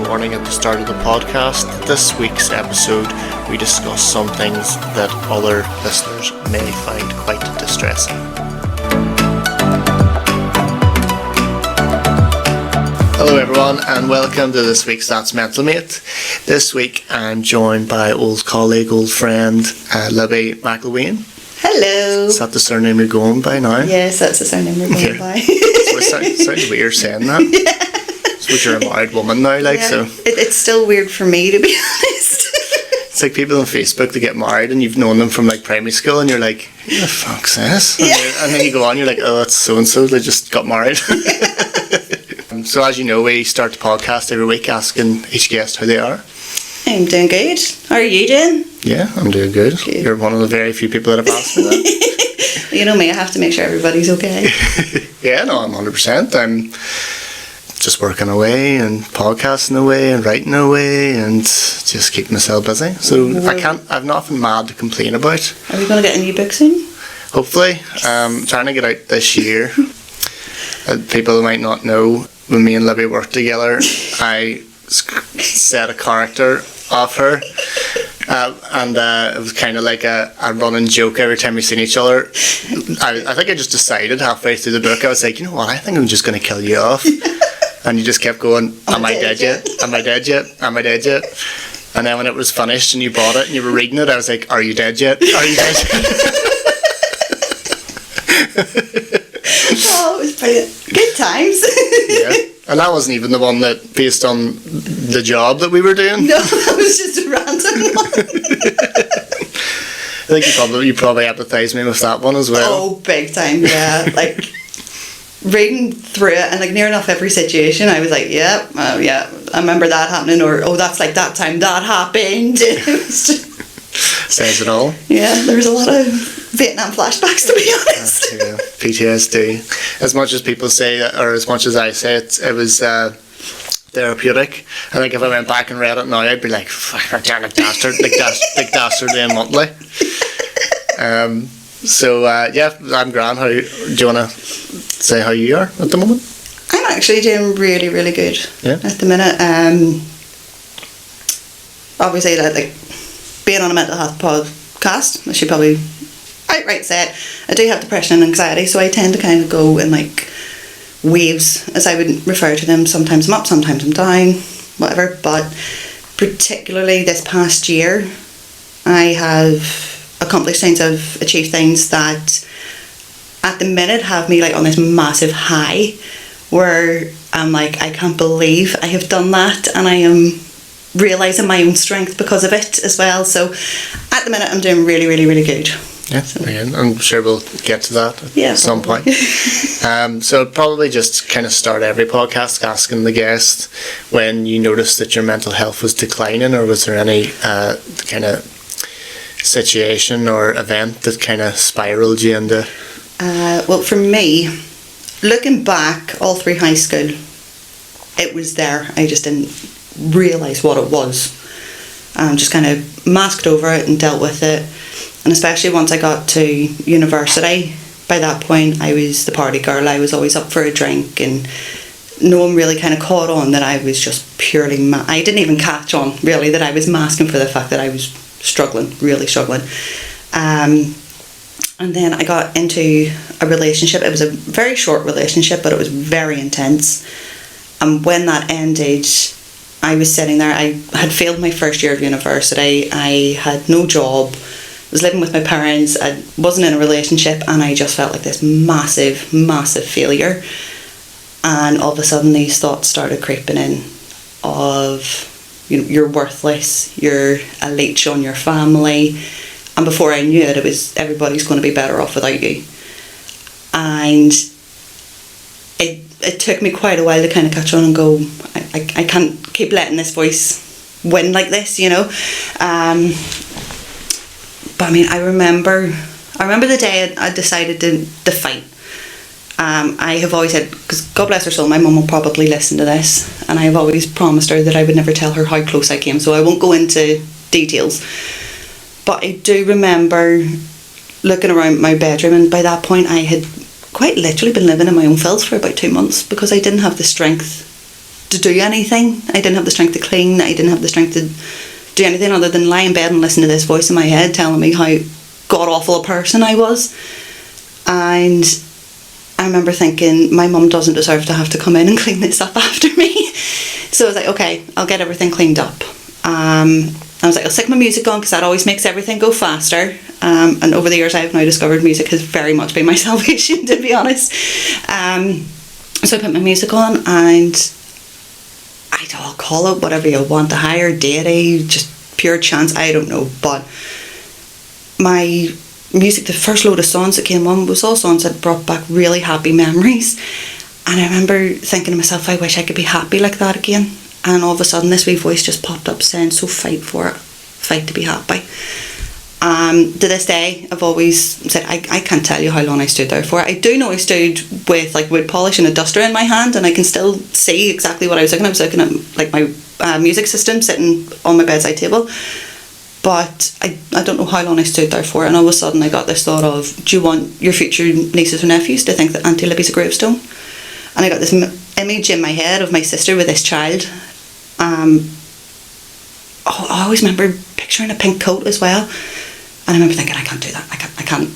warning at the start of the podcast. This week's episode, we discuss some things that other listeners may find quite distressing. Hello everyone, and welcome to this week's That's Mental Mate. This week I'm joined by old colleague, old friend, Libbi Mcilwaine. Hello. Is that the surname you're going by now? Yes, that's the surname we're going by. So it sounds weird saying that. Yeah. Suppose you're a married woman now, so. It's still weird for me, to be honest. It's like people on Facebook that get married and you've known them from like primary school and you're like, who the fuck's this? And then you go on, you're like, oh, it's so-and-so, they just got married. So as you know, we start the podcast every week asking each guest how they are. I'm doing good. How are you doing? Yeah, I'm doing good. You're one of the very few people that have asked me that. Well, you know me, I have to make sure everybody's okay. Yeah, no, I'm 100%. I'm just working away and podcasting away and writing away and just keeping myself busy. So I've nothing mad to complain about. Are we going to get a new book soon? Hopefully. Trying to get out this year. People might not know, when me and Libbi worked together, I set a character of her. And it was kind of like a running joke every time we seen each other. I think I just decided halfway through the book, I was like, you know what, I think I'm just going to kill you off. And you just kept going, am I dead yet? Am I dead yet? Am I dead yet? And then when it was finished and you bought it and you were reading it, I was like, are you dead yet? Are you dead yet? Oh, it was brilliant. Good times. Yeah. And that wasn't even the one that based on the job that we were doing. No, that was just a random one. I think you probably empathised me with that one as well. Oh, big time, yeah. Like reading through it and like near enough every situation, I was like, yeah, I remember that happening, or oh, that's like that time that happened. It was just, says it all. Yeah, there was a lot of Vietnam flashbacks, to be honest. Yeah, PTSD. As much as people say, or as much as I say it was therapeutic. I think if I went back and read it now, I'd be like, fuck, damn it, dastard, like dastard and monthly. So yeah, I'm grand. Do you want to say how you are at the moment? I'm actually doing really, really good at the minute. Obviously, like being on a mental health podcast, I should probably outright say it, I do have depression and anxiety, so I tend to kind of go in like waves, as I would refer to them. Sometimes I'm up, sometimes I'm down, whatever. But particularly this past year, I have accomplished things, I've achieved things that at the minute have me like on this massive high where I'm like, I can't believe I have done that, and I am realising my own strength because of it as well. So at the minute I'm doing really, really, really good. Yeah, so. Again, I'm sure we'll get to that at some point. So I'd probably just kind of start every podcast asking the guest when you noticed that your mental health was declining, or was there any kind of situation or event that kind of spiraled you into? Well, for me, looking back all through high school, it was there. I just didn't realise what it was. Just kind of masked over it and dealt with it. And especially once I got to university, by that point I was the party girl. I was always up for a drink, and no one really kind of caught on that I was just purely I didn't even catch on really that I was masking for the fact that I was really struggling. And then I got into a relationship. It was a very short relationship, but it was very intense. And when that ended, I was sitting there. I had failed my first year of university. I had no job. I was living with my parents. I wasn't in a relationship, and I just felt like this massive, massive failure. And all of a sudden these thoughts started creeping in of, you know, you're worthless, you're a leech on your family. And before I knew it, it was everybody's going to be better off without you. And it took me quite a while to kind of catch on and go, I can't keep letting this voice win like this, you know. But I mean, I remember the day I decided to fight. I have always said, because God bless her soul, my mum will probably listen to this, and I have always promised her that I would never tell her how close I came, so I won't go into details. But I do remember looking around my bedroom, and by that point I had quite literally been living in my own filth for about 2 months because I didn't have the strength to do anything. I didn't have the strength to clean. I didn't have the strength to do anything other than lie in bed and listen to this voice in my head telling me how god-awful a person I was. And I remember thinking, my mum doesn't deserve to have to come in and clean this up after me. So I was like, okay, I'll get everything cleaned up. I was like, I'll stick my music on because that always makes everything go faster. And over the years I have now discovered music has very much been my salvation, to be honest. So I put my music on, and I'll call it whatever you want, a higher deity, just pure chance, I don't know. But my music, the first load of songs that came on was all songs that brought back really happy memories. And I remember thinking to myself, I wish I could be happy like that again. And all of a sudden this wee voice just popped up saying, so fight for it, fight to be happy. To this day, I've always said, I can't tell you how long I stood there for. I do know I stood with like wood polish and a duster in my hand, and I can still see exactly what I was looking at. I was looking at like my music system sitting on my bedside table. But I don't know how long I stood there for, and all of a sudden I got this thought of, do you want your future nieces or nephews to think that Auntie Libby's a gravestone? And I got this image in my head of my sister with this child. I always remember picturing a pink coat as well, and I remember thinking, I can't do that, I can't.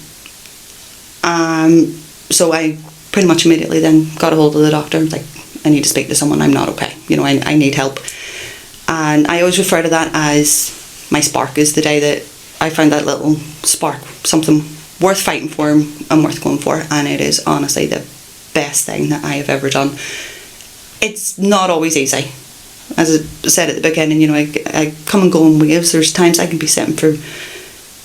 So I pretty much immediately then got a hold of the doctor and was like, I need to speak to someone, I'm not okay, I need help. And I always refer to that as my spark, is the day that I found that little spark, something worth fighting for and worth going for. And it is honestly the best thing that I have ever done. It's not always easy. As I said at the beginning, I come and go in waves. There's times I can be sitting for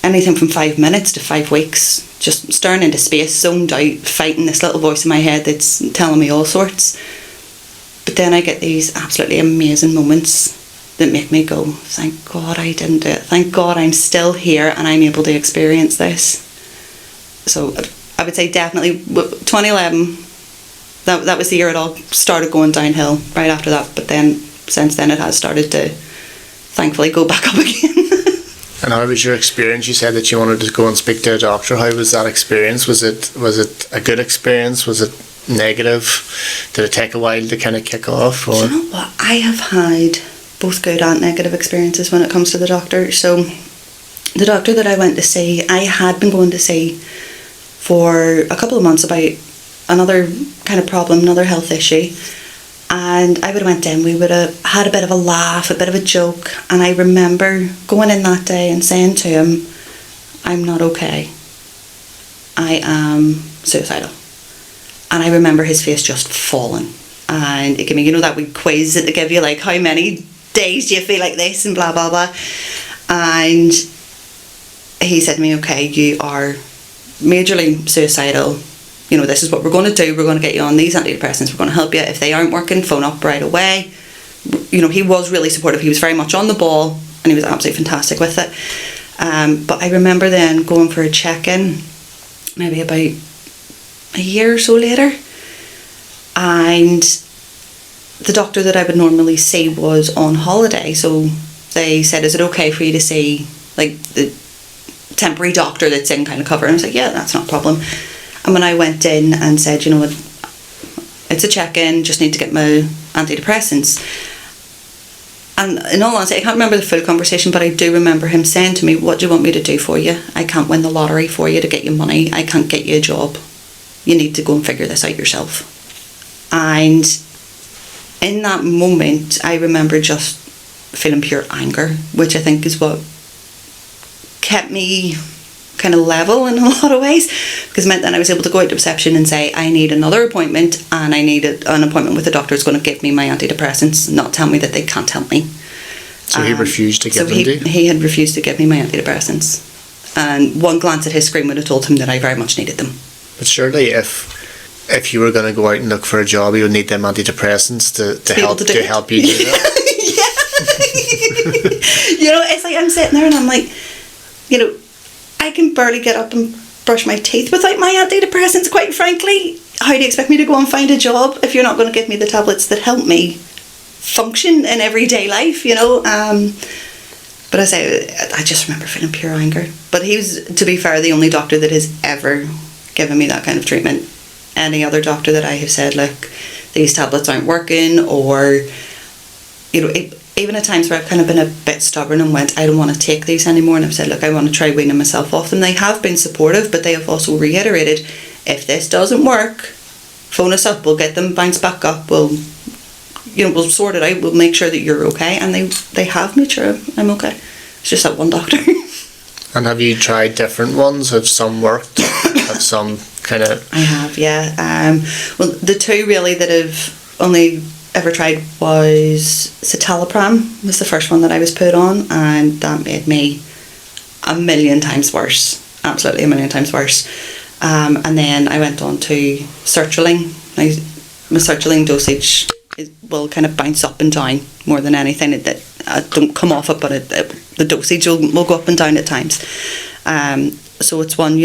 anything from 5 minutes to 5 weeks, just staring into space, zoned out, fighting this little voice in my head that's telling me all sorts. But then I get these absolutely amazing moments that make me go, thank God I didn't do it. Thank God I'm still here and I'm able to experience this. So I would say definitely 2011, that was the year it all started going downhill right after that. But then since then it has started to thankfully go back up again. And how was your experience? You said that you wanted to go and speak to a doctor. How was that experience? Was it a good experience? Was it negative? Did it take a while to kind of kick off? Or? Do you know what? I have had both good and negative experiences when it comes to the doctor. So the doctor that I went to see, I had been going to see for a couple of months about another kind of problem, another health issue. And I would have went in, we would have had a bit of a laugh, a bit of a joke. And I remember going in that day and saying to him, I'm not okay. I am suicidal. And I remember his face just falling. And it gave me, that wee quiz that they give you, like, how many days do you feel like this and blah, blah, blah. And he said to me, okay, you are majorly suicidal. This is what we're going to do. We're going to get you on these antidepressants. We're going to help you. If they aren't working, phone up right away. He was really supportive. He was very much on the ball and he was absolutely fantastic with it. But I remember then going for a check-in maybe about a year or so later, and the doctor that I would normally see was on holiday. So they said, is it okay for you to see like the temporary doctor that's in kind of cover? And I was like, yeah, that's not a problem. And when I went in and said, what, it's a check-in, just need to get my antidepressants. And in all honesty, I can't remember the full conversation, but I do remember him saying to me, what do you want me to do for you? I can't win the lottery for you to get you money. I can't get you a job. You need to go and figure this out yourself. And in that moment, I remember just feeling pure anger, which I think is what kept me kind of level in a lot of ways, because it meant that I was able to go out to reception and say, I need another appointment, and I need an appointment with a doctor who's going to give me my antidepressants, not tell me that they can't help me. So he refused to give them to you? He had refused to give me my antidepressants, and one glance at his screen would have told him that I very much needed them. But surely if you were going to go out and look for a job, you would need them antidepressants to help you do that. Yeah. It's like I'm sitting there and I'm like, I can barely get up and brush my teeth without my antidepressants, quite frankly. How do you expect me to go and find a job if you're not going to give me the tablets that help me function in everyday life, But I just remember feeling pure anger. But he was, to be fair, the only doctor that has ever given me that kind of treatment. Any other doctor that I have said, look, these tablets aren't working, or, you know, even at times where I've kind of been a bit stubborn and went, I don't want to take these anymore, and I've said, look, I want to try weaning myself off them. They have been supportive, but they have also reiterated, if this doesn't work, phone us up, we'll get them bounced back up, we'll sort it out, we'll make sure that you're okay. And they have made sure I'm okay. It's just that one doctor. And have you tried different ones? Have some worked? Have some kind of... I have, yeah. Well, the two really that I've only ever tried was citalopram was the first one that I was put on, and that made me a million times worse. Absolutely a million times worse. And then I went on to sertraline. Now, my sertraline dosage will kind of bounce up and down more than anything. That I don't come off it, but the dosage will go up and down at times. So it's one,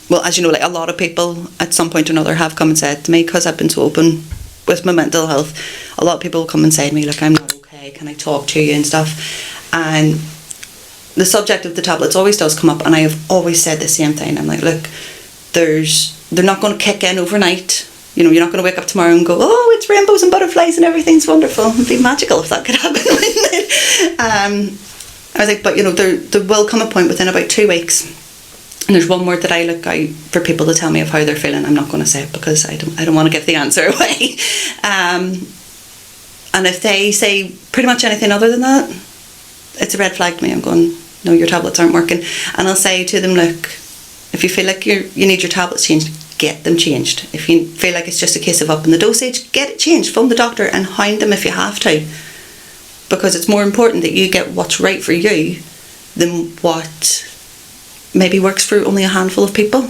well, as you know, like a lot of people at some point or another have come and said to me, because I've been so open with my mental health, a lot of people come and say to me, look, I'm not okay, can I talk to you and stuff? And the subject of the tablets always does come up, and I have always said the same thing. I'm like, look, they're not going to kick in overnight. You're not going to wake up tomorrow and go, oh, it's rainbows and butterflies and everything's wonderful. It'd be magical if that could happen, wouldn't it? I was like, but there will come a point within about 2 weeks, and there's one word that I look out for people to tell me of how they're feeling. I'm not going to say it because I don't want to give the answer away. And if they say pretty much anything other than that, it's a red flag to me. I'm going, no, your tablets aren't working. And I'll say to them, look, if you feel like you need your tablets changed, get them changed. If you feel like it's just a case of upping the dosage, get it changed. Phone the doctor and hound them if you have to, because it's more important that you get what's right for you than what maybe works for only a handful of people.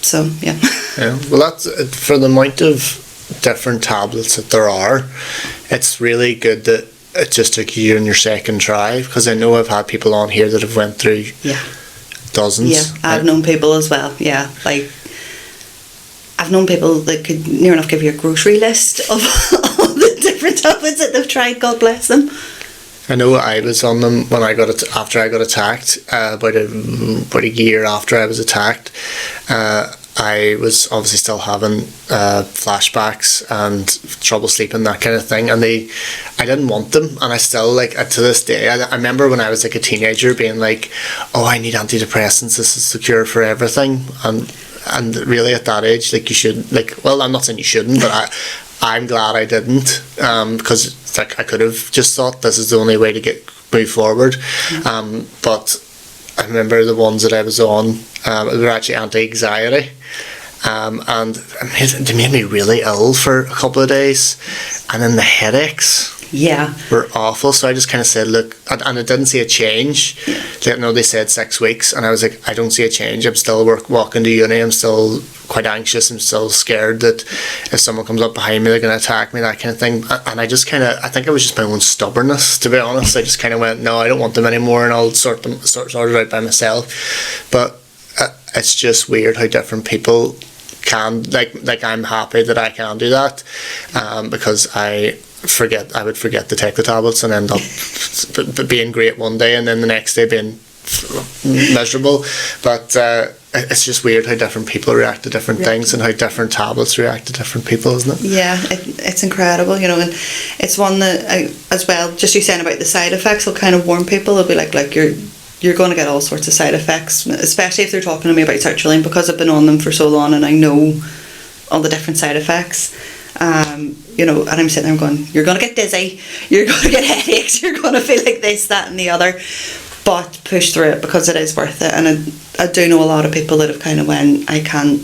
So yeah. Yeah, well, that's for the amount of different tablets that there are. It's really good that it just took you on your second try, because I know I've had people on here that have went through dozens. Yeah, I've known people as well. Yeah, like I've known people that could near enough give you a grocery list of all the different tablets that they've tried. God bless them. I know I was on them when after I got attacked. About a year after I was attacked, I was obviously still having flashbacks and trouble sleeping, that kind of thing, and I didn't want them, and I still, to this day, I remember when I was a teenager being like, oh, I need antidepressants, this is the cure for everything, and really at that age, you should, well, I'm not saying you shouldn't, but I'm glad I didn't, because I could have just thought this is the only way to move forward. But I remember the ones that I was on, they were actually anti-anxiety, and they made me really ill for a couple of days, and then the headaches were awful. So I just kind of said, look, and I didn't see a change. They said 6 weeks, and I was like, I don't see a change. I'm still walking to uni, I'm still quite anxious, I'm still scared that if someone comes up behind me they're going to attack me, that kind of thing. And I just I think it was just my own stubbornness, to be honest. I just kind of went, no, I don't want them anymore, and I'll sort it out by myself. But it's just weird how different people can, I'm happy that I can do that, because I would forget to take the tablets and end up being great one day and then the next day being miserable. But it's just weird how different people react to different things, and how different tablets react to different people, isn't it? Yeah, it's incredible, and it's one that as well, just you saying about the side effects will kind of warn people. It'll be like you're going to get all sorts of side effects, especially if they're talking to me about sertraline, because I've been on them for so long and I know all the different side effects. And I'm sitting there going, you're going to get dizzy, you're going to get headaches, you're going to feel like this, that and the other, but push through it because it is worth it. And I do know a lot of people that have kind of went, I can't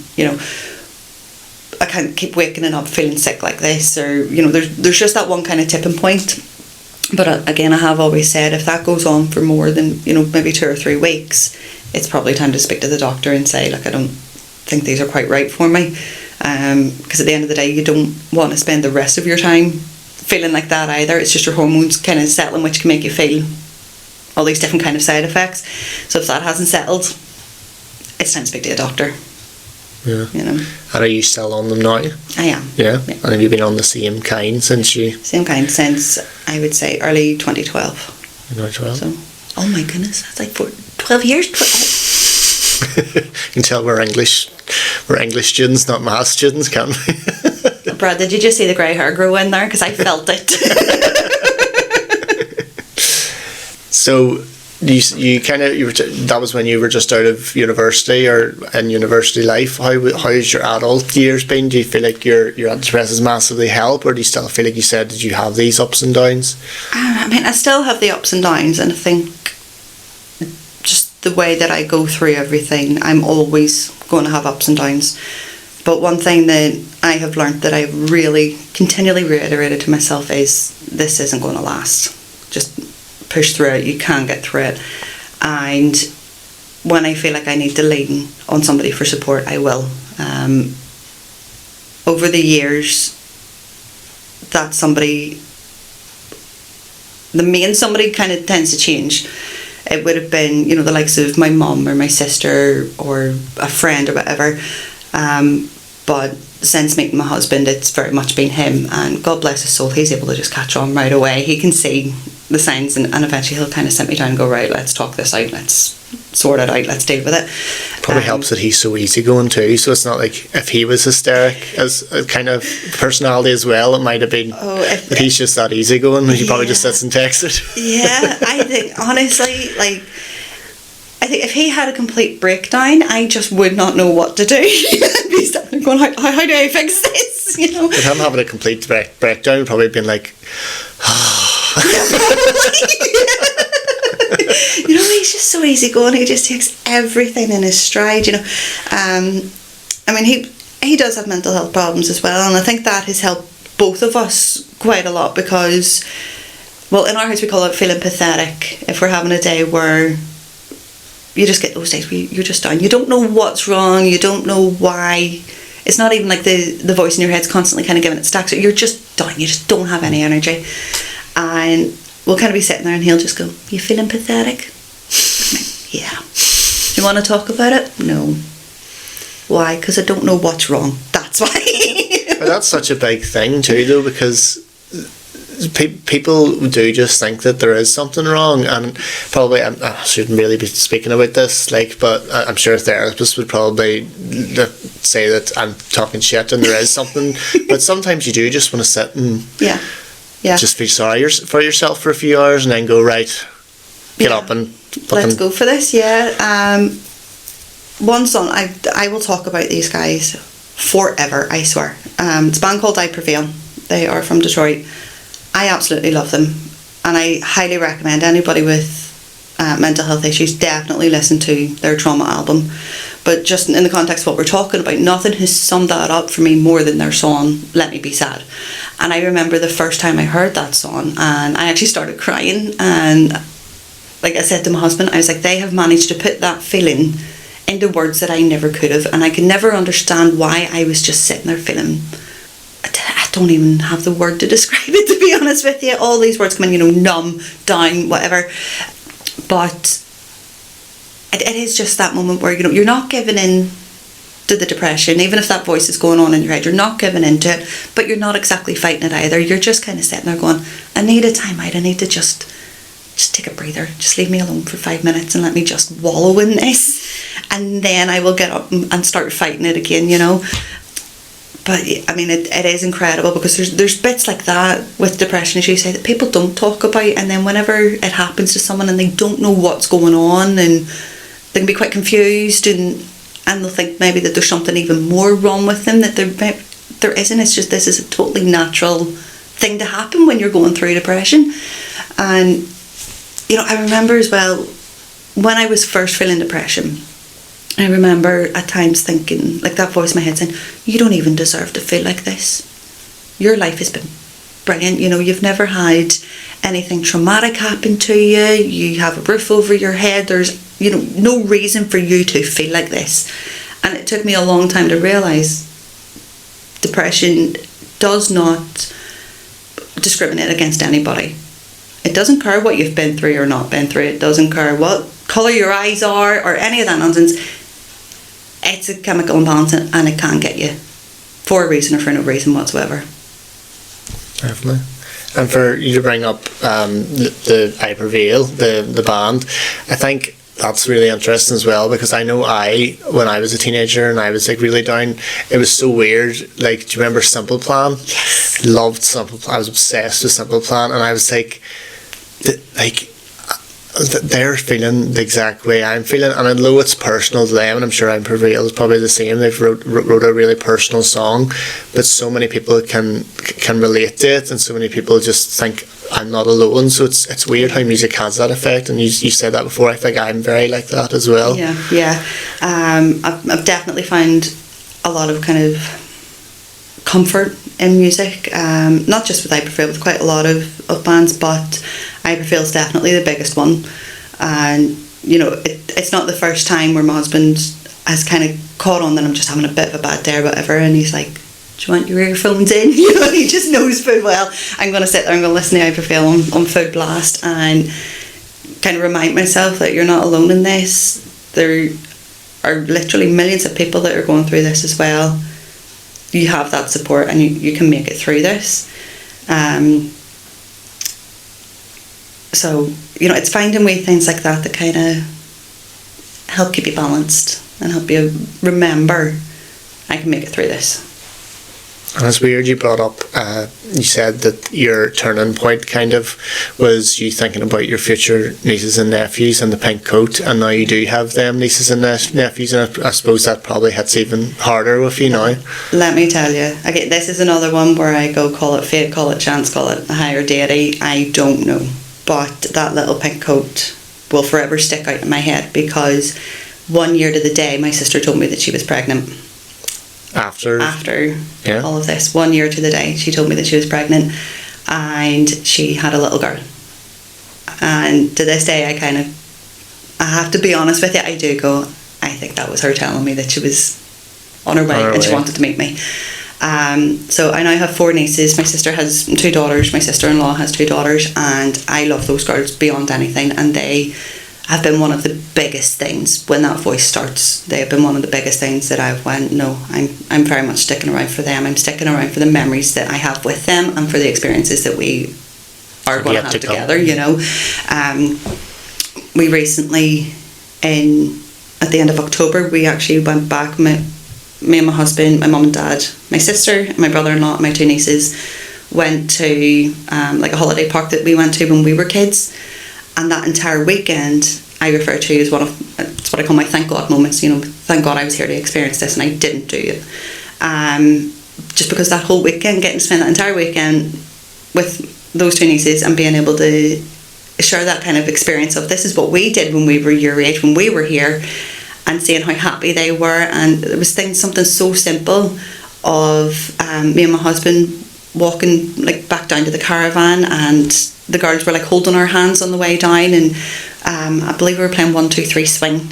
keep waking up feeling sick like this, or there's just that one kind of tipping point. But again, I have always said, if that goes on for more than maybe 2 or 3 weeks, it's probably time to speak to the doctor and say, look, I don't think these are quite right for me, because at the end of the day, you don't want to spend the rest of your time feeling like that either. It's just your hormones kind of settling, which can make you feel all these different kind of side effects. So if that hasn't settled, it's time to speak to a doctor. Yeah. And are you still on them now? I am. Yeah? And have you been on the same kind since you... Same kind since, I would say, early 2012. 2012? So, oh my goodness, that's 12 years? You can tell we're English we're English students, not maths students, can't we? Brad, did you just see the grey hair grow in there? Because I felt it. So that was when you were just out of university or in university life. How's your adult years been? Do you feel like your antidepressants has massively helped, or do you still feel like you said, did you have these ups and downs? I mean, I still have the ups and downs, and I think just the way that I go through everything, I'm always going to have ups and downs. But one thing that I have learned that I really continually reiterated to myself is, this isn't going to last. Just push through it. You can get through it. And when I feel like I need to lean on somebody for support, I will. Over the years, that somebody, the main somebody, kind of tends to change. It would have been, the likes of my mum or my sister or a friend or whatever. But since meeting my husband, it's very much been him, and God bless his soul, he's able to just catch on right away. He can see the signs, and eventually he'll kind of sit me down and go, right, let's talk this out, let's sort it out, let's deal with it. Probably helps that he's so easygoing too, so it's not like if he was hysteric as a kind of personality as well, it might have been that he's just that easygoing. He probably just sits and texts it. Yeah, I think honestly, I think if he had a complete breakdown, I just would not know what to do. I'd be sitting there going, how do I fix this? With him having a complete breakdown, would probably been like, he's just so easygoing. He just takes everything in his stride. I mean, he does have mental health problems as well, and I think that has helped both of us quite a lot because, well, in our house we call it feeling pathetic. If we're having a day where you just get those days where you're just down, you don't know what's wrong, you don't know why. It's not even like the voice in your head's constantly kind of giving it stacks. You're just down, you just don't have any energy. And we'll kind of be sitting there and he'll just go, you feeling pathetic? Yeah. Do you want to talk about it? No. Why? Because I don't know what's wrong. That's why. But that's such a big thing too, though, because people do just think that there is something wrong, and probably I shouldn't really be speaking about this, but I'm sure therapists would probably say that I'm talking shit and there is something. But sometimes you do just want to sit and just feel sorry for yourself for a few hours and then go, right, get up and let's go for this. One song, I will talk about these guys forever, I swear. It's a band called I Prevail. They are from Detroit. I absolutely love them, and I highly recommend anybody with mental health issues definitely listen to their Trauma album. But just in the context of what we're talking about, nothing has summed that up for me more than their song Let Me Be Sad. And I remember the first time I heard that song and I actually started crying, and like I said to my husband, I was like, they have managed to put that feeling into words that I never could have, and I could never understand why I was just sitting there feeling, I don't even have the word to describe it, to be honest with you. All these words come in, numb, down, whatever. But it is just that moment where, you're not giving in to the depression, even if that voice is going on in your head. You're not giving into it, but you're not exactly fighting it either. You're just kind of sitting there going, I need a time out. I need to just take a breather. Just leave me alone for 5 minutes and let me just wallow in this. And then I will get up and start fighting it again, But I mean, it is incredible because there's bits like that with depression, as you say, that people don't talk about, and then whenever it happens to someone and they don't know what's going on, and they can be quite confused, and they'll think maybe that there's something even more wrong with them that there isn't. It's just, this is a totally natural thing to happen when you're going through depression. And I remember as well, when I was first feeling depression, I remember at times thinking, like that voice in my head saying, you don't even deserve to feel like this. Your life has been brilliant. You've never had anything traumatic happen to you. You have a roof over your head. There's, no reason for you to feel like this. And it took me a long time to realise depression does not discriminate against anybody. It doesn't care what you've been through or not been through. It doesn't care what colour your eyes are or any of that nonsense. It's a chemical imbalance, and it can get you for a reason or for no reason whatsoever. Definitely. And for you to bring up the I Prevail, the band, I think that's really interesting as well, because I know when I was a teenager and I was like really down, it was so weird. Like, do you remember Simple Plan? Yes. Loved Simple Plan. I was obsessed with Simple Plan, and I was like they're feeling the exact way I'm feeling, and although it's personal to them, and I'm sure I'm probably the same, they've wrote a really personal song, but so many people can relate to it, and so many people just think I'm not alone. So it's weird how music has that effect, and you said that before. I think I'm very like that as well. Yeah. I've definitely found a lot of kind of comfort in music, not just with Hyperfield, with quite a lot of bands, but Hyperfield is definitely the biggest one. And it's not the first time where my husband has kind of caught on that I'm just having a bit of a bad day or whatever, and he's like, do you want your earphones in? He just knows full well I'm going to sit there and going to listen to Hyperfield on full blast and kind of remind myself that you're not alone in this. There are literally millions of people that are going through this as well. You have that support, and you can make it through this. So it's finding wee things like that that kind of help keep you balanced and help you remember I can make it through this. And it's weird you brought up, you said that your turning point kind of was you thinking about your future nieces and nephews and the pink coat, and now you do have them nieces and nephews, and I suppose that probably hits even harder with you now. Let me tell you, okay, this is another one where I go, call it fate, call it chance, call it a higher deity, I don't know. But that little pink coat will forever stick out in my head, because 1 year to the day my sister told me that she was pregnant. After all of this, 1 year to the day, she told me that she was pregnant, and she had a little girl. And to this day, I have to be honest with you, I do go, I think that was her telling me that she was on her way and she wanted to meet me. So I now have 4 nieces. My sister has 2 daughters. My sister-in-law has 2 daughters, and I love those girls beyond anything. And they have been one of the biggest things when that voice starts. They have been one of the biggest things that I've went, no, I'm very much sticking around for them. I'm sticking around for the memories that I have with them and for the experiences that we are going to have together. We recently, at the end of October, we actually went back. Me and my husband, my mum and dad, my sister, my brother-in-law, and my 2 nieces went to like a holiday park that we went to when we were kids. And that entire weekend I refer to as it's what I call my thank God moments. Thank God I was here to experience this and I didn't do it. Just because that whole weekend, getting to spend that entire weekend with those 2 nieces and being able to share that kind of experience of this is what we did when we were your age, when we were here, and seeing how happy they were. And it was something so simple of me and my husband walking like back down to the caravan, and the girls were like holding our hands on the way down, and I believe we were playing 1, 2, 3 swing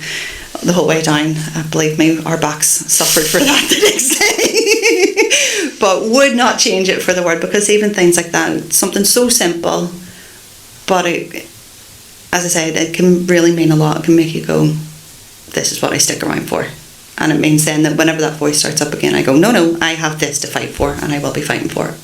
the whole way down. Believe me, our backs suffered for that the next day, but would not change it for the world, because even things like that, something so simple, but it, as I said, it can really mean a lot. It can make you go, this is what I stick around for. And it means then that whenever that voice starts up again, I go, no, I have this to fight for, and I will be fighting for it.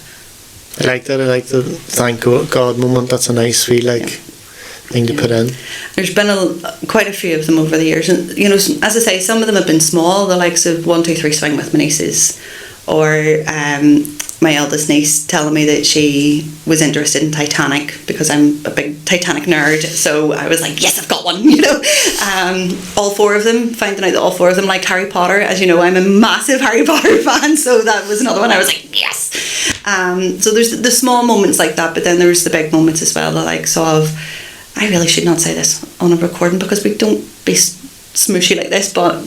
I like that. I like the thank God moment. That's a nice thing to put in. There's been quite a few of them over the years, and as I say, some of them have been small, the likes of 1, 2, 3 swing with my nieces, or my eldest niece telling me that she was interested in Titanic, because I'm a big Titanic nerd, so I was like, yes, I've got one. All 4 of them, finding out that all 4 of them liked Harry Potter. As you know, I'm a massive Harry Potter fan, so that was another one I was like, yes. So there's the small moments like that, but then there's the big moments as well, the likes of, I really should not say this on a recording because we don't be smooshy like this, but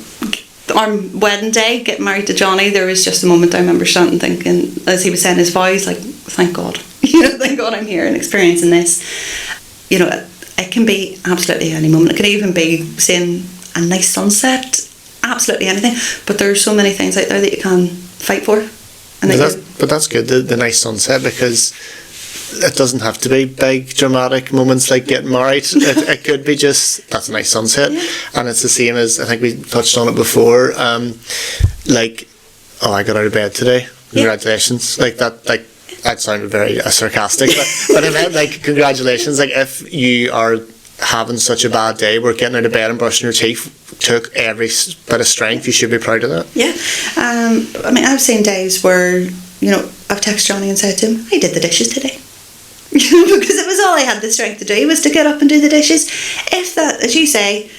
our wedding day, getting married to Johnny, there was just a moment I remember standing thinking, as he was saying his vows, like, thank God, thank God I'm here and experiencing this. It can be absolutely any moment. It could even be seeing a nice sunset, absolutely anything, but there are so many things out there that you can fight for. But that's good, the nice sunset, because it doesn't have to be big dramatic moments like getting married. It could be just, that's a nice sunset. And it's the same as, I think we touched on it before, I got out of bed today, congratulations. That sounded very sarcastic, but I meant congratulations. If you are having such a bad day where getting out of bed and brushing your teeth took every bit of strength. You should be proud of that. Yeah. I mean, I've seen days where, I've texted Johnny and said to him, I did the dishes today. Because it was all I had the strength to do, was to get up and do the dishes. If that, as you say,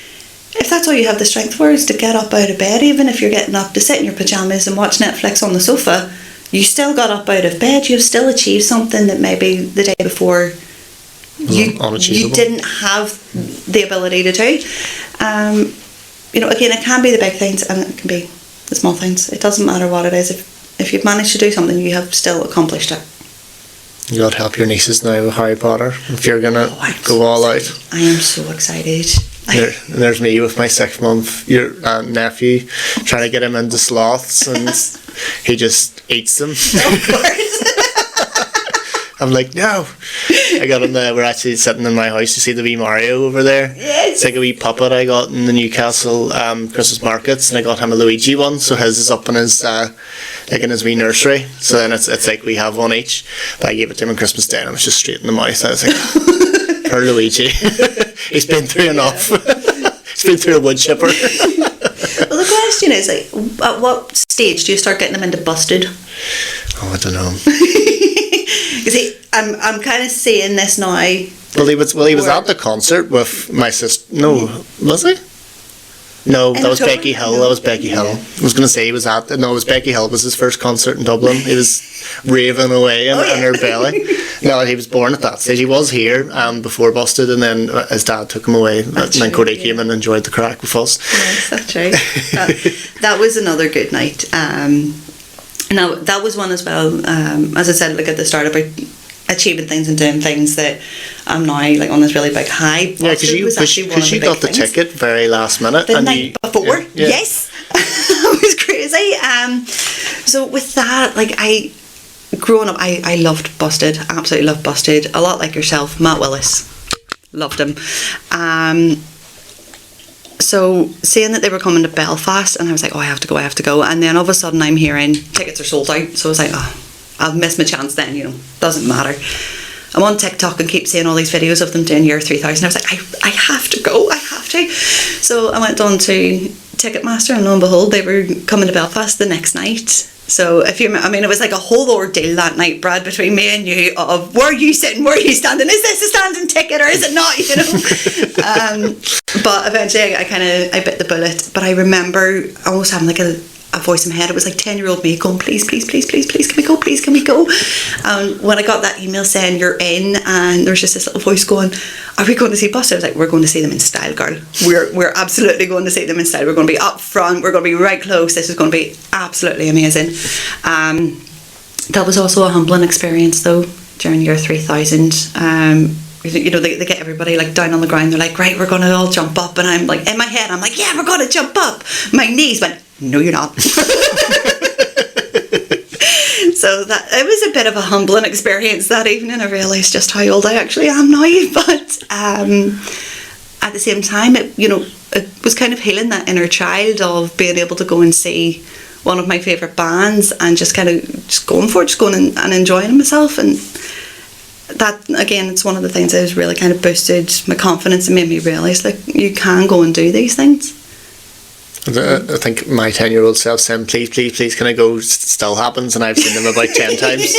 if that's all you have the strength for, is to get up out of bed, even if you're getting up to sit in your pyjamas and watch Netflix on the sofa, you still got up out of bed. You've still achieved something that maybe the day before you didn't have the ability to do. Again, it can be the big things and it can be the small things. It doesn't matter what it is. If you've managed to do something, you have still accomplished it. You got to help your nieces now with Harry Potter if you're going to go all out. I am so excited. There's me with my 6-month nephew trying to get him into sloths, and he just eats them. Of course. I'm like, no. I got him there. We're actually sitting in my house. You see the wee Mario over there? Yes. It's like a wee puppet I got in the Newcastle Christmas markets, and I got him a Luigi one, so his is up in his in his wee nursery. So then it's like we have one each. But I gave it to him on Christmas Day, and it was just straight in the mouth. I was like, poor Luigi. He's been through enough. He's been through a wood chipper. Well, the question is, at what stage do you start getting them into busted? Oh, I don't know. You see, I'm kind of seeing this now. Well, he was at the concert with my sister. No, was he? No, that was Becky Hill. That was Becky Hill. I was going to say he was at. No, it was Becky Hill. It was his first concert in Dublin. He was raving away in her belly. No, he was born at that stage. He was here before Busted, and then his dad took him away. And then Cody came and enjoyed the crack with us. Yes, that's right. That was another good night. Now, that was one as well, as I said, at the start, about achieving things and doing things that I'm now on this really big high. Yeah, because you got the ticket very last minute. The night before, yes. It was crazy. So with that, growing up, I loved Busted, absolutely loved Busted. A lot like yourself, Matt Willis, loved him. So seeing that they were coming to Belfast, and I was like, I have to go. And then all of a sudden I'm hearing tickets are sold out. So I was like, I'll miss my chance then, doesn't matter. I'm on TikTok and keep seeing all these videos of them doing Year 3000. I was like, I have to go, I have to. So I went on to Ticketmaster, and lo and behold, they were coming to Belfast the next night. So it was like a whole ordeal that night, Brad, between me and you, of where are you sitting, where are you standing, is this a standing ticket or is it not, But eventually I bit the bullet. But I remember almost having a voice in my head. It was 10-year-old me going, please, can we go? And when I got that email saying you're in, and there was just this little voice going, are we going to see Busted? I was like, we're going to see them in style, girl. We're absolutely going to see them in style. We're going to be up front, we're going to be right close. This is going to be absolutely amazing. That was also a humbling experience though, during Year 3000. They get everybody down on the ground. They're like, right, we're going to all jump up. And I'm in my head, I'm like, yeah, we're going to jump up. My knees went, no, you're not. So that it was a bit of a humbling experience that evening. I realised just how old I actually am now. But at the same time, it was kind of healing that inner child of being able to go and see one of my favourite bands and just going and enjoying myself. And that, again, it's one of the things that has really kind of boosted my confidence and made me realise you can go and do these things. I think my 10-year-old self saying, please, can I go, still happens, and I've seen them about 10 times.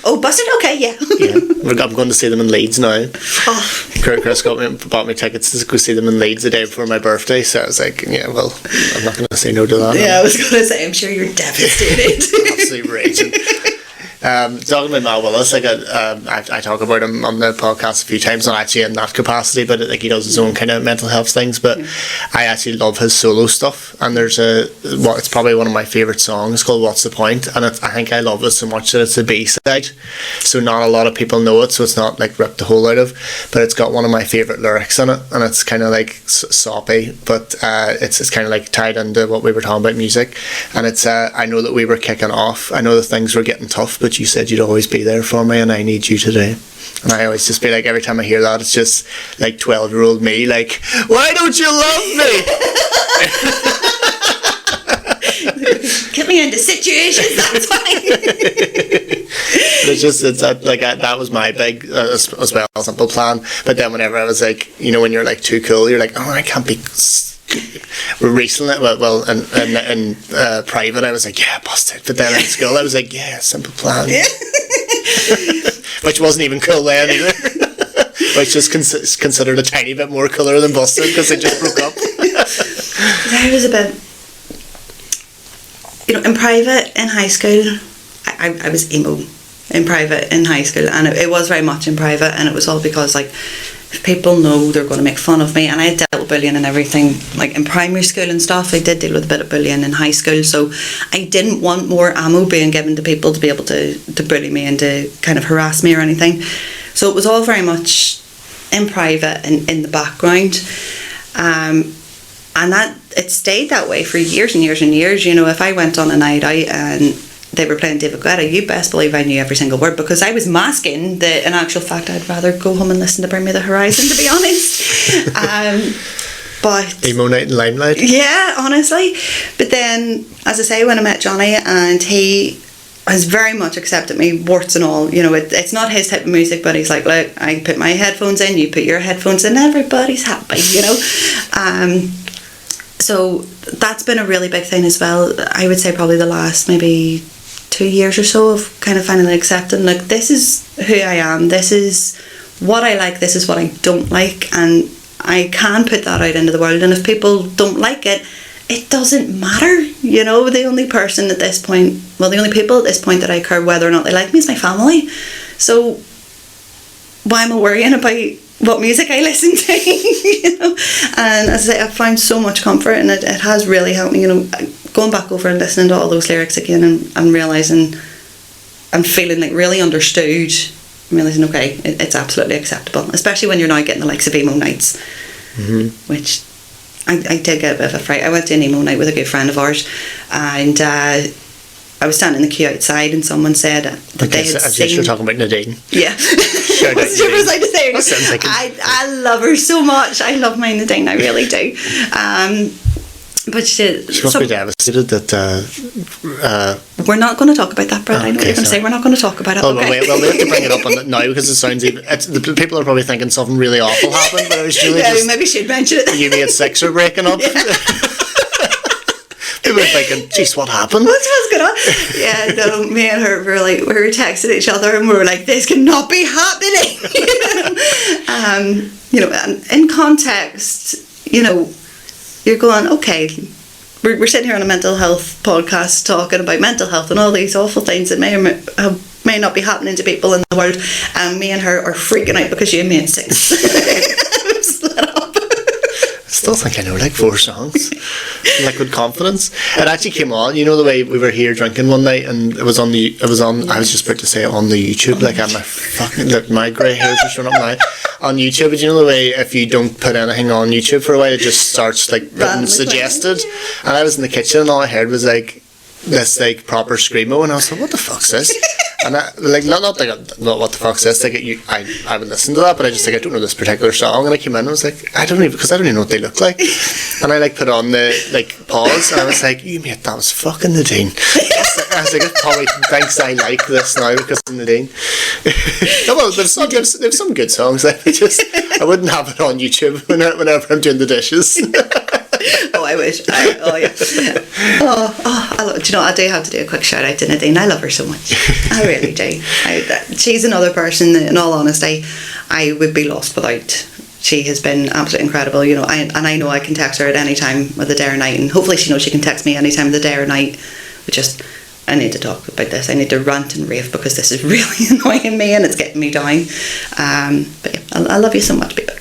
Oh, Busted? Okay, yeah. Yeah, I'm going to see them in Leeds now. Oh. Chris bought me tickets to go see them in Leeds the day before my birthday, so I was like, yeah, well, I'm not going to say no to that. Yeah, I was going to say, I'm sure you're devastated. Absolutely raging. Talking about Matt Willis, I talk about him on the podcast a few times, not actually in that capacity, but he does his own kind of mental health things. But I actually love his solo stuff, and there's it's probably one of my favourite songs. It's called "What's the Point," and I think I love it so much that it's a B-side, so not a lot of people know it, so it's not ripped the whole out of, but it's got one of my favourite lyrics in it, and it's kind of soppy, but it's kind of tied into what we were talking about music, and it's I know that we were kicking off, I know that things were getting tough, but you said you'd always be there for me, and I need you today. And I always just be every time I hear that, it's just 12-year-old me, why don't you love me? Can me into situations, that's fine. That was my big as well simple plan. But then whenever I was like, when you're like too cool, you're like, oh, I can't be. Recently, in private, I was like, yeah, busted. But then in school, I was like, yeah, simple plan. Which wasn't even cool then either. Which is considered a tiny bit more cooler than busted because they just broke up. I was a bit, in private in high school, I was emo in private in high school, and it was very much in private, and it was all because if people know, they're going to make fun of me. And I dealt with bullying and everything in primary school and stuff. I did deal with a bit of bullying in high school, so I didn't want more ammo being given to people to be able to bully me and to kind of harass me or anything. So it was all very much in private and in the background, and that it stayed that way for years and years and years. If I went on a night out and they were playing David Guetta, you best believe I knew every single word, because I was masking that in actual fact I'd rather go home and listen to Bring Me the Horizon, to be honest. But emo night and limelight. Yeah, honestly. But then, as I say, when I met Johnny, and he has very much accepted me, warts and all. It's not his type of music, but he's like, look, I put my headphones in, you put your headphones in, everybody's happy. So that's been a really big thing as well. I would say probably the last maybe 2 years or so of kind of finally accepting, this is who I am, this is what I like, this is what I don't like, and I can put that out into the world. And if people don't like it, it doesn't matter. The only person at this point, the only people at this point that I care whether or not they like me is my family. So why am I worrying about what music I listen to? And as I say, I've found so much comfort, and it has really helped me, going back over and listening to all those lyrics again, and realising and feeling really understood, realising, okay, it's absolutely acceptable, especially when you're now getting the likes of emo nights, which I did get a bit of a fright. I went to an emo night with a good friend of ours, and I was standing in the queue outside, and someone said that they had seen... You're talking about Nadine. Yeah. Shout out Nadine. I love her so much. I love my Nadine, I really do. But she must be devastated that... we're not going to talk about that, Brett. I know what you're going to say. We're not going to talk about it. Oh, okay. Wait, well, we have to bring it up now, because it sounds even... the people are probably thinking something really awful happened, but it was really just... maybe she'd mention it. You made six are breaking up. People were thinking, jeez, what happened? What's going on? Yeah, no, me and her were we were texting each other, and we were like, this cannot be happening. And in context, you're going, okay, we're sitting here on a mental health podcast talking about mental health and all these awful things that may or may not be happening to people in the world, and me and her are freaking out because you made six. I still think I know 4 songs. Liquid Confidence. It actually came on, the way we were here drinking one night, and I was on, I was just about to say on the YouTube, I'm my fucking, my grey hairs are showing up now. On YouTube, but the way if you don't put anything on YouTube for a while, it just starts written suggested. And I was in the kitchen, and all I heard was this proper screamo, and I was like, what the fuck's this? And I, not what the fuck's this, I would listen to that, but I just I don't know this particular song, and I came in and I was like, I don't even know what they look like. And I put on the pause, and I was like, you mate, that was fucking Nadine. I was like, it probably thinks I like this now because of Nadine. No, well, there's some good songs. I wouldn't have it on YouTube whenever I'm doing the dishes. Oh, I wish. Yeah. Do you know, I do have to do a quick shout out to Nadine. I love her so much. I really do. She's another person that, in all honesty, I would be lost without. She has been absolutely incredible, and I know I can text her at any time of the day or night, and hopefully she knows she can text me any time of the day or night. I need to talk about this. I need to rant and rave because this is really annoying me and it's getting me down. But yeah, I love you so much, baby.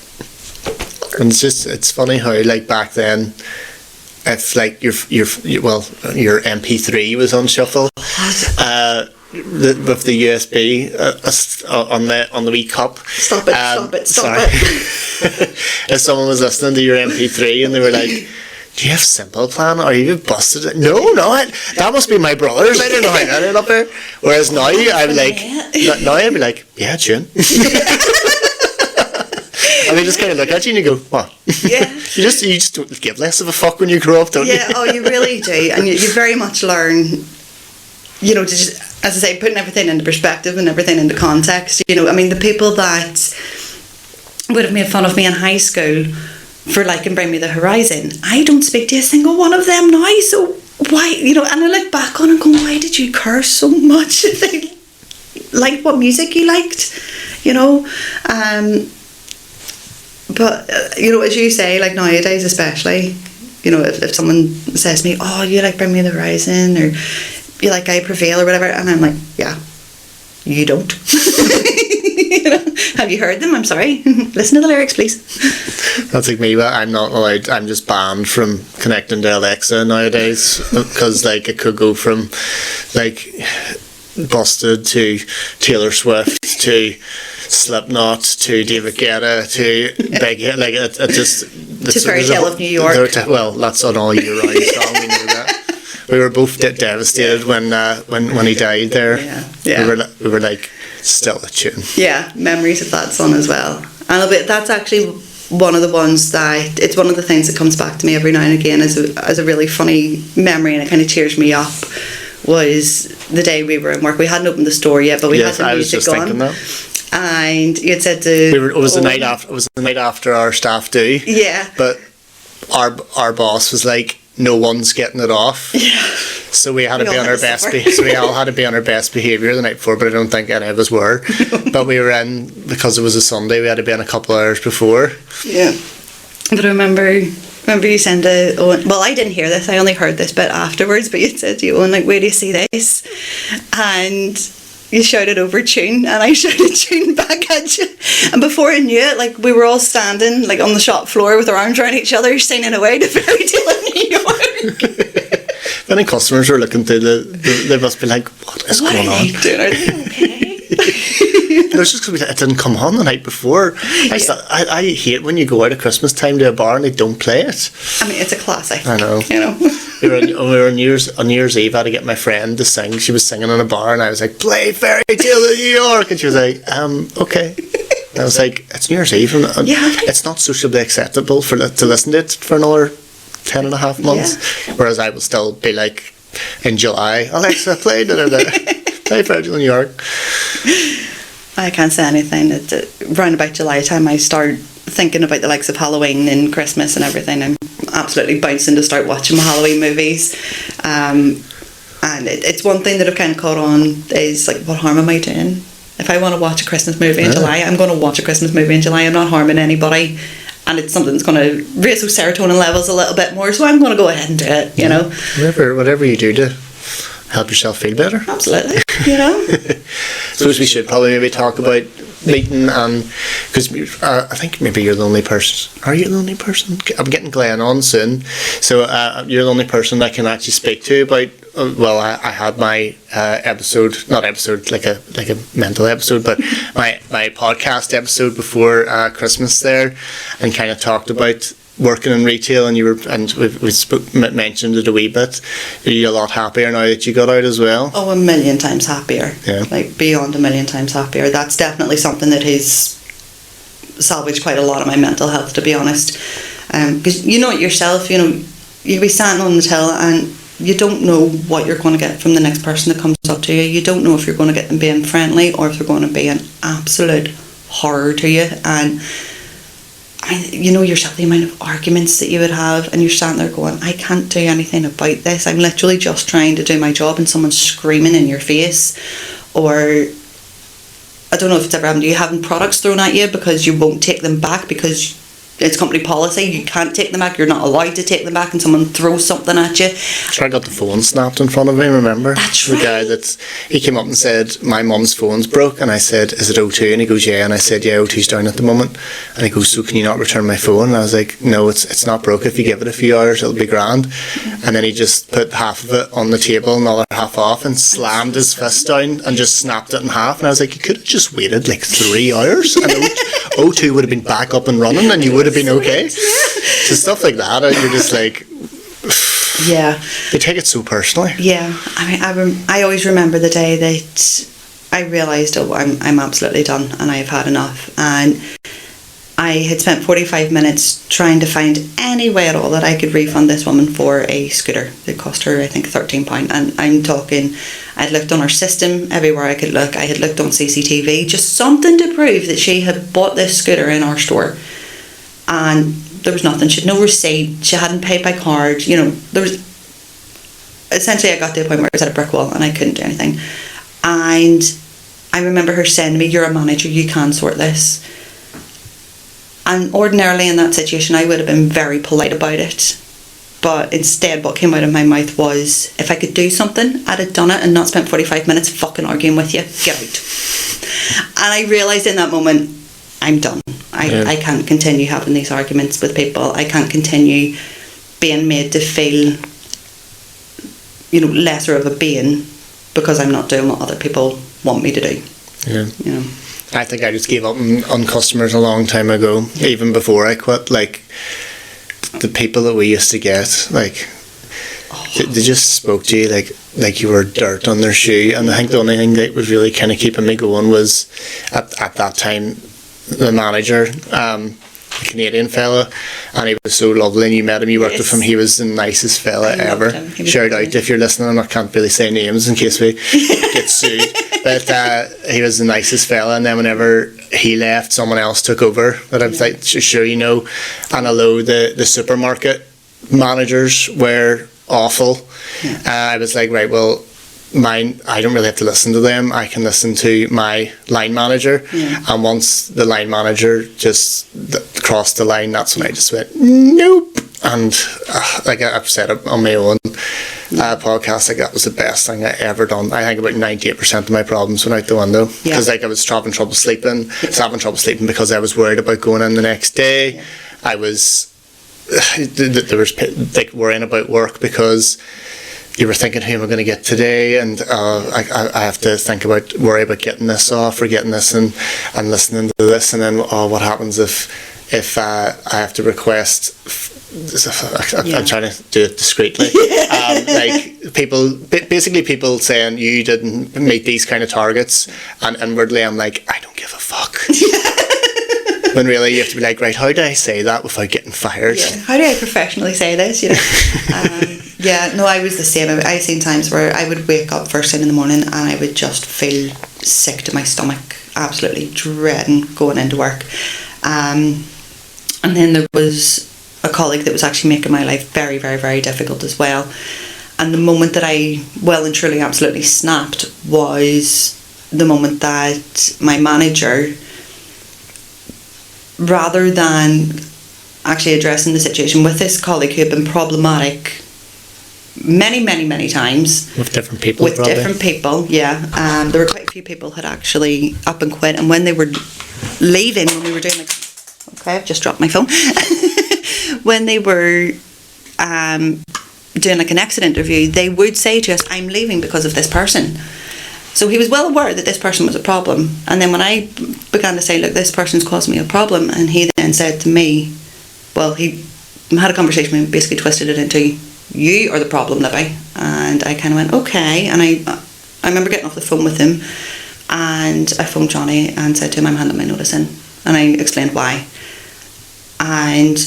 And it's funny how back then, if your MP3 was on shuffle, with the USB on the wee cup. Stop it. If someone was listening to your MP3 and they were like, do you have Simple Plan? Are you busted? No, that must be my brother's. I don't know how that ended up there. Whereas now I'd be like, yeah, tune. And they just kind of look at you and you go, what? Yeah. you just don't give less of a fuck when you grow up, don't you? Yeah, oh, you really do. And you very much learn, you know, to just, as I say, putting everything into perspective and everything into context. You know, I mean, the people that would have made fun of me in high school for liking Bring Me the Horizon, I don't speak to a single one of them now, so why, you know, and I look back on it and go, why did you curse so much if they liked what music you liked, you know? But, you know, as you say, like nowadays especially, you know, if someone says to me, oh, you like Bring Me the Horizon, or you like I Prevail or whatever, and I'm like, yeah, you don't. You know, have you heard them? I'm sorry. Listen to the lyrics, please. That's like me, but I'm not allowed. I'm just banned from connecting to Alexa nowadays because, like, it could go from, like, Busted to Taylor Swift to Slipknot to David Guetta to Big Hit. Like, it just... To Fairy Tale of New York. Well, that's an all year round song. We know that. We were both devastated when he died there. Yeah. We were like, still a tune. Yeah, memories of that song as well. And that's actually one of the ones that, it's one of the things that comes back to me every now and again as a really funny memory, and it kind of cheers me up, was the day we were in work. We hadn't opened the store yet, but we had the music on. Yes, I was just thinking that. And you had said it was the night after. It was the night after our staff do. Yeah. But our boss was like, no one's getting it off. Yeah. So we had to be on our best. So we all had to be on our best behaviour the night before. But I don't think any of us were. But we were in, because it was a Sunday. We had to be in a couple of hours before. Yeah. But I remember you said to Owen, well, I didn't hear this. I only heard this bit afterwards. But you said to Owen, like, where do you see this? And you shouted over tune, and I shouted tune back at you. And before I knew it, like, we were all standing like on the shop floor with our arms around each other, singing away to Fairy Tale of New York. If any customers are looking through they must be like, what is going on? Are they doing? Are they okay? No, it's just because it didn't come on the night before. I hate when you go out at Christmas time to a bar and they don't play it. I mean, it's a classic. I know. You know. we were on New Year's Eve. I had to get my friend to sing. She was singing in a bar, and I was like, play Fairy Tale of New York, and she was like, okay. And I was like, it's New Year's Eve, and it's not socially acceptable to listen to it for another 10 and a half months. Yeah. Whereas I will still be like, in July, Alexa, play play Fairy Tale of New York. I can't say anything. Round about July time, I start thinking about the likes of Halloween and Christmas and everything. I'm absolutely bouncing to start watching my Halloween movies. And it's one thing that I've kind of caught on is, like, what harm am I doing? If I want to watch a Christmas movie in July, I'm going to watch a Christmas movie in July. I'm not harming anybody. And it's something that's going to raise those serotonin levels a little bit more. So I'm going to go ahead and do it, you know. Whatever you do to help yourself feel better. Absolutely, you know. Suppose we should probably maybe talk about meeting, because I think maybe you're the only person. Are you the only person? I'm getting Glenn on soon, so you're the only person I can actually speak to about. Well, I had my not episode like a mental episode, but my podcast episode before Christmas there, and kind of talked about working in retail, and we mentioned it a wee bit. Are you a lot happier now that you got out as well? Oh, 1,000,000 times happier. Yeah. Like, beyond 1,000,000 times happier. That's definitely something that has salvaged quite a lot of my mental health, to be honest. Because you know it yourself, you know, you'll be standing on the till and you don't know what you're going to get from the next person that comes up to you. You don't know if you're going to get them being friendly or if they're going to be an absolute horror to you. And you know yourself, the amount of arguments that you would have, and you're standing there going, I can't do anything about this. I'm literally just trying to do my job, and someone's screaming in your face. Or, I don't know if it's ever happened to you, having products thrown at you because you won't take them back because it's company policy, you can't take them back, you're not allowed to take them back, and someone throws something at you. So I got the phone snapped in front of me, remember? That's the right. Guy he came up and said, my mum's phone's broke, and I said, is it O2? And he goes, yeah, and I said, yeah, O2's down at the moment. And he goes, so can you not return my phone? And I was like, no, it's not broke. If you give it a few hours, it'll be grand. And then he just put half of it on the table, another half off, and slammed his fist down and just snapped it in half. And I was like, you could have just waited like 3 hours, and O2 would have been back up and running, and you would have been okay. So stuff like that, you're just like, yeah, they take it so personally. Yeah, I mean, I always remember the day that I realised, I'm absolutely done and I've had enough. And I had spent 45 minutes trying to find any way at all that I could refund this woman for a scooter. It cost her, I think, £13. And I'm talking, I'd looked on her system everywhere I could look. I had looked on CCTV, just something to prove that she had bought this scooter in our store. And there was nothing. She had no receipt. She hadn't paid by card. There was... Essentially, I got to a point where I was at a brick wall and I couldn't do anything. And I remember her saying to me, "You're a manager, you can sort this." And ordinarily in that situation, I would have been very polite about it. But instead, what came out of my mouth was, if I could do something, I'd have done it and not spent 45 minutes fucking arguing with you. Get out. And I realised in that moment, I'm done. I can't continue having these arguments with people. I can't continue being made to feel, lesser of a being because I'm not doing what other people want me to do. Yeah. I think I just gave up on customers a long time ago, even before I quit. Like, the people that we used to get, like, they just spoke to you like you were dirt on their shoe. And I think the only thing that was really kind of keeping me going was, at that time, the manager, a Canadian fella, and he was so lovely, and you met him, you worked with him. He was the nicest fella ever. Shout out if you're listening. I can't really say names in case we get sued, but he was the nicest fella. And then whenever he left, someone else took over that I was like, sure, and although the supermarket managers were awful, I was like, right, well, mine, I don't really have to listen to them. I can listen to my line manager. And once the line manager just crossed the line, that's when I just went, nope. And like I've said it on my own podcast, like that was the best thing I ever done. I think about 98% of my problems went out the window because I was having trouble sleeping. I was having trouble sleeping because I was worried about going in the next day. I was worrying about work because you were thinking, who am I going to get today? And I have to worry about getting this off or getting this and listening to this. And then, what happens if I have to request? I'm trying to do it discreetly. Like people saying you didn't meet these kind of targets, and inwardly I'm like, I don't give a fuck. When really you have to be like, right, how do I say that without getting fired? How do I professionally say this? I was the same. I've seen times where I would wake up first thing in the morning and I would just feel sick to my stomach, absolutely dreading going into work. And then there was a colleague that was actually making my life very, very, very difficult as well. And the moment that I well and truly absolutely snapped was the moment that my manager, rather than actually addressing the situation with this colleague who had been problematic many, many, many times. With different people, there were quite a few people had actually up and quit, and when they were leaving, when we were doing I've just dropped my phone. When they were doing an exit interview, they would say to us, "I'm leaving because of this person." So he was well aware that this person was a problem. And then when I began to say, look, this person's causing me a problem, and he then said to me, well, he had a conversation with me, basically twisted it into, you are the problem, Libbi. And I kind of went, okay. And I remember getting off the phone with him, and I phoned Johnny and said to him, I'm handing my notice in. And I explained why. And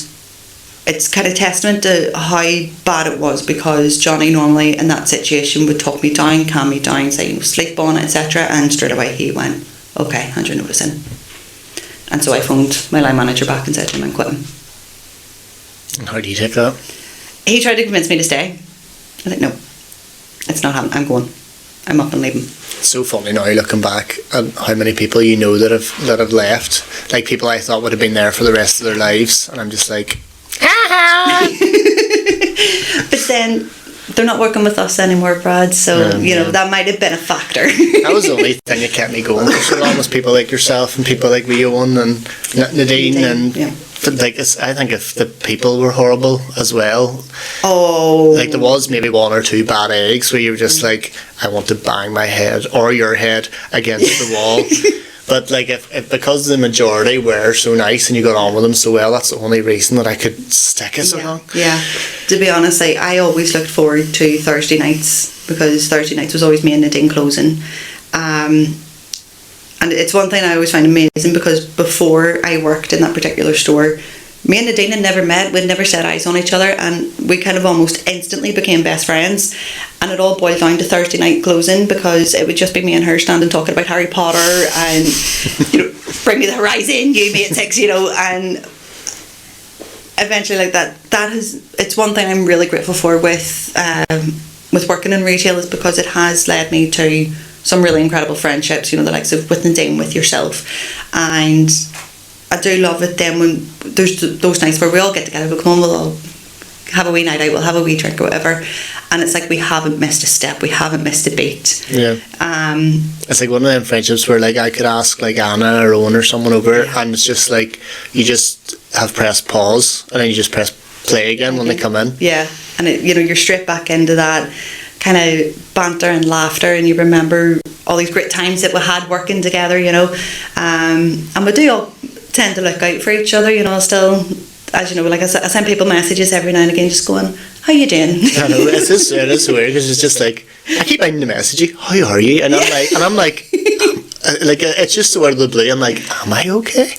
it's kind of testament to how bad it was, because Johnny normally in that situation would talk me down, calm me down, say, sleep on, etc. And straight away he went, okay, hand your notice in. And so I phoned my line manager back and said to him, I'm quitting. And how did he take that? He tried to convince me to stay. I was like, no, it's not happening. I'm going. I'm up and leaving. It's so funny now looking back at how many people you know that have left. Like people I thought would have been there for the rest of their lives, and I'm just like, but then they're not working with us anymore, Brad, so that might have been a factor. That was the only thing that kept me going. There's almost people like yourself and people like Owen and Nadine and I think if the people were horrible as well. Like there was maybe one or two bad eggs where you were just like, I want to bang my head or your head against the wall. But like if because the majority were so nice and you got on with them so well, that's the only reason that I could stick it so long. Yeah. To be honest, I always looked forward to Thursday nights, because Thursday nights was always me and Nadine closing. And it's one thing I always find amazing, because before I worked in that particular store, me and Nadine had never met, we'd never set eyes on each other, and we kind of almost instantly became best friends. And it all boiled down to Thursday night closing, because it would just be me and her standing talking about Harry Potter and, Bring Me the Horizon, you me at 6, and eventually, like it's one thing I'm really grateful for with working in retail, is because it has led me to some really incredible friendships, the likes of with Nadine, with yourself. And I do love it then when there's those nights where we all get together, we'll come on, we'll all have a wee night out, we'll have a wee drink or whatever, and it's like we haven't missed a step, we haven't missed a beat. Yeah. It's like one of them friendships where like I could ask like Anna or Owen or someone over, and it's just like you just have pressed pause and then you just press play again when they come in. Yeah, and you're straight back into that kind of banter and laughter, and you remember all these great times that we had working together, and we do all tend to look out for each other, still, as you know, like I send people messages every now and again just going, how you doing? I know, it is weird, because it's just like I keep finding the message, how are you? And I'm like it's just so out of the blue, I'm like, am I okay?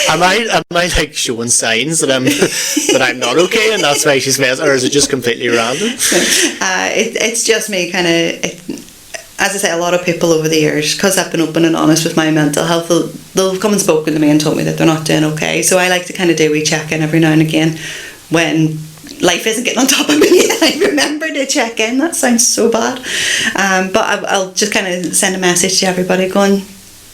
Am I like showing signs that I'm not okay, and that's why she's messing, or is it just completely random? It's just me kind of. As I say, a lot of people over the years, because I've been open and honest with my mental health, they'll come and spoken to me and told me that they're not doing okay. So I like to kind of do a wee check-in every now and again when life isn't getting on top of me. I remember to check in. That sounds so bad. But I'll just kind of send a message to everybody going,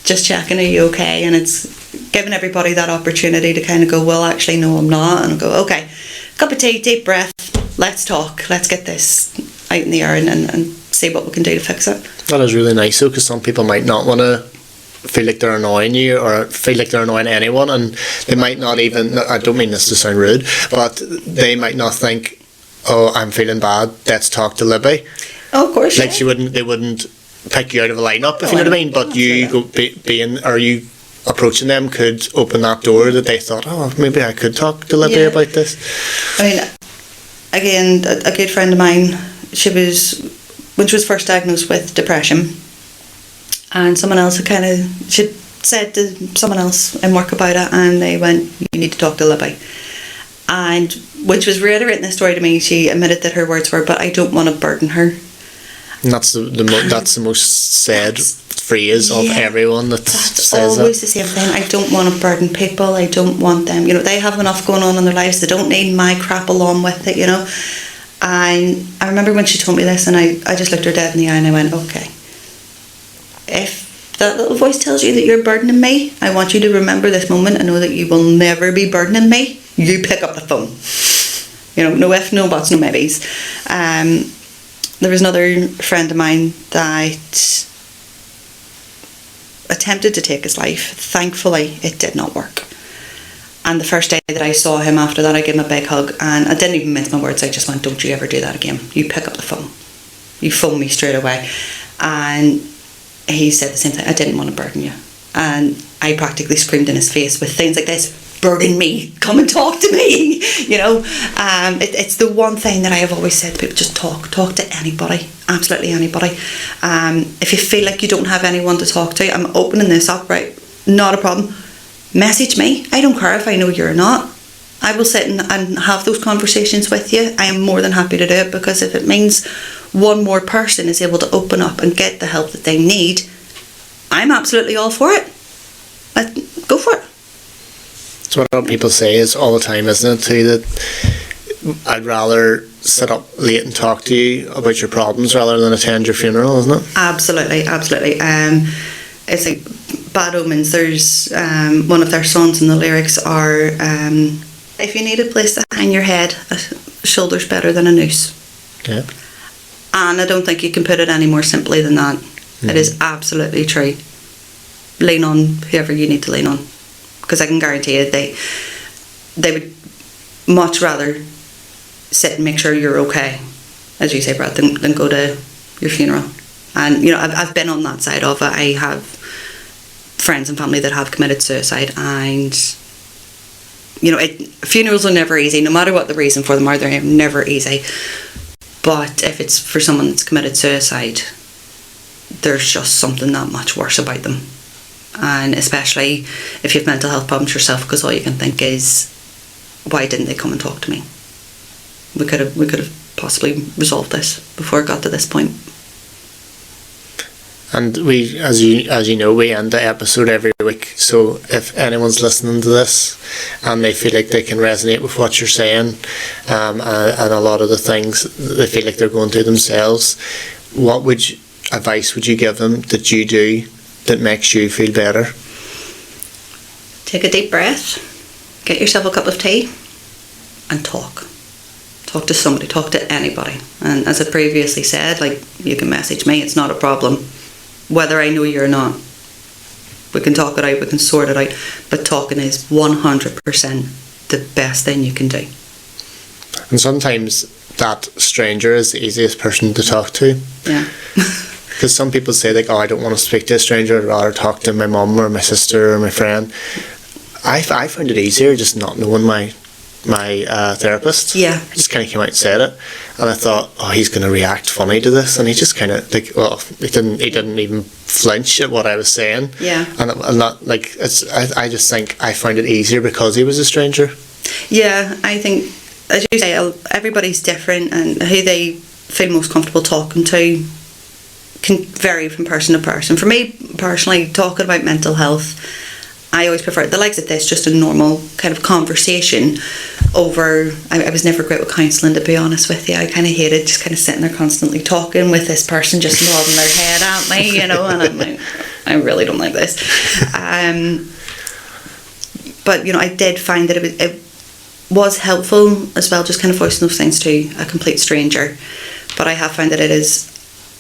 just checking, are you okay? And it's giving everybody that opportunity to kind of go, well, actually, no, I'm not. And I'll go, okay, cup of tea, deep breath, let's talk. Let's get this out in the air and see what we can do to fix it. That is really nice though, because some people might not want to feel like they're annoying you or feel like they're annoying anyone, and they might not even, I don't mean this to sound rude, but they might not think, oh, I'm feeling bad, let's talk to Libbi. Oh, of course. Like they wouldn't pick you out of a lineup, if you know what I mean, but you go being, or you approaching them could open that door that they thought, oh, maybe I could talk to Libbi about this. I mean, again, a good friend of mine, when she was first diagnosed with depression, and someone else she'd said to someone else in work about it, and they went, you need to talk to Libbi. And when she was reiterating the story to me, she admitted that her words were, but I don't want to burden her. And that's that's the most said phrase of everyone that says that. That's always the same thing. I don't want to burden people. I don't want them. They have enough going on in their lives. They don't need my crap along with it. And I remember when she told me this, and I just looked her dead in the eye and I went, okay, if that little voice tells you that you're burdening me, I want you to remember this moment and know that you will never be burdening me. You pick up the phone. No ifs, no buts, no maybes. There was another friend of mine that attempted to take his life. Thankfully, it did not work. And the first day that I saw him after that, I gave him a big hug, and I didn't even mince my words. I just went, don't you ever do that again. You pick up the phone. You phone me straight away. And he said the same thing. I didn't want to burden you. And I practically screamed in his face with things like this, burden me, come and talk to me. It's the one thing that I have always said to people, just talk to anybody, absolutely anybody. If you feel like you don't have anyone to talk to, I'm opening this up, right? Not a problem. Message me. I don't care if I know you or not. I will sit and have those conversations with you. I am more than happy to do it, because if it means one more person is able to open up and get the help that they need, I'm absolutely all for it. Go for it. It's what people say is all the time, isn't it, too, that I'd rather sit up late and talk to you about your problems rather than attend your funeral, isn't it? Absolutely. It's like Bad Omens. There's one of their songs, and the lyrics are, if you need a place to hang your head, a shoulder's better than a noose. Yeah. And I don't think you can put it any more simply than that. It is absolutely true. Lean on whoever you need to lean on, because I can guarantee you they would much rather sit and make sure you're okay, as you say, Brad, than go to your funeral. And I've been on that side of it. I have friends and family that have committed suicide, and funerals are never easy, no matter what the reason for them are. They're never easy. But if it's for someone that's committed suicide, there's just something that much worse about them. And especially if you have mental health problems yourself, because all you can think is, why didn't they come and talk to me? We could have possibly resolved this before it got to this point. And we, as you know, we end the episode every week. So if anyone's listening to this and they feel like they can resonate with what you're saying, and a lot of the things they feel like they're going through themselves, what advice would you give them that you do that makes you feel better? Take a deep breath, get yourself a cup of tea, and talk. Talk to somebody, talk to anybody. And as I previously said, like, you can message me, it's not a problem. Whether I know you or not, we can talk it out, we can sort it out. But talking is 100% the best thing you can do. And sometimes that stranger is the easiest person to talk to. Yeah. Because some people say, like, oh, I don't want to speak to a stranger, I'd rather talk to my mum or my sister or my friend. I found it easier just not knowing my therapist. Yeah. I just kind of came out and said it, and I thought, oh, he's going to react funny to this, and he just kind of, like, well, he didn't even flinch at what I was saying. Yeah. And not like, I just think I found it easier because he was a stranger. Yeah, I think, as you say, everybody's different, and who they feel most comfortable talking to can vary from person to person. For me personally, talking about mental health, I always prefer the likes of this, just a normal kind of conversation over. I was never great with counselling, to be honest with you. I kind of hated just kind of sitting there constantly talking with this person just nodding their head at me, you know, and I'm like, I really don't like this. But, you know, I did find that it was helpful as well, just kind of voicing those things to a complete stranger. But I have found that it is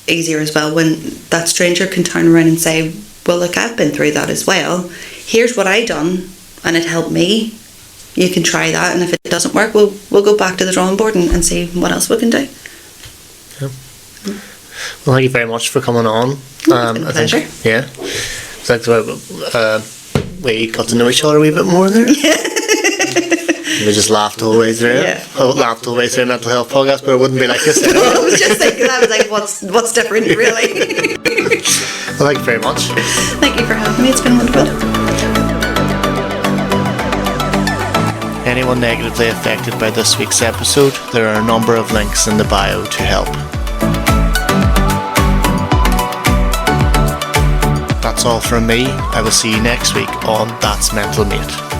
easier as well when that stranger can turn around and say, well, look, I've been through that as well. Here's what I done, and it helped me. You can try that, and if it doesn't work, we'll go back to the drawing board and see what else we can do. Yeah. Well, thank you very much for coming on. It's been a pleasure. Yeah. Thanks. We got to know each other a wee bit more there. Yeah. We just laughed all the way through. Yeah. Laughed all the way through a mental health podcast, but it wouldn't be like this. I was just thinking, I was like, what's different, really? Well, thank you very much. Thank you for having me. It's been wonderful. Anyone negatively affected by this week's episode, there are a number of links in the bio to help. That's all from me. I will see you next week on That's Mental Mate.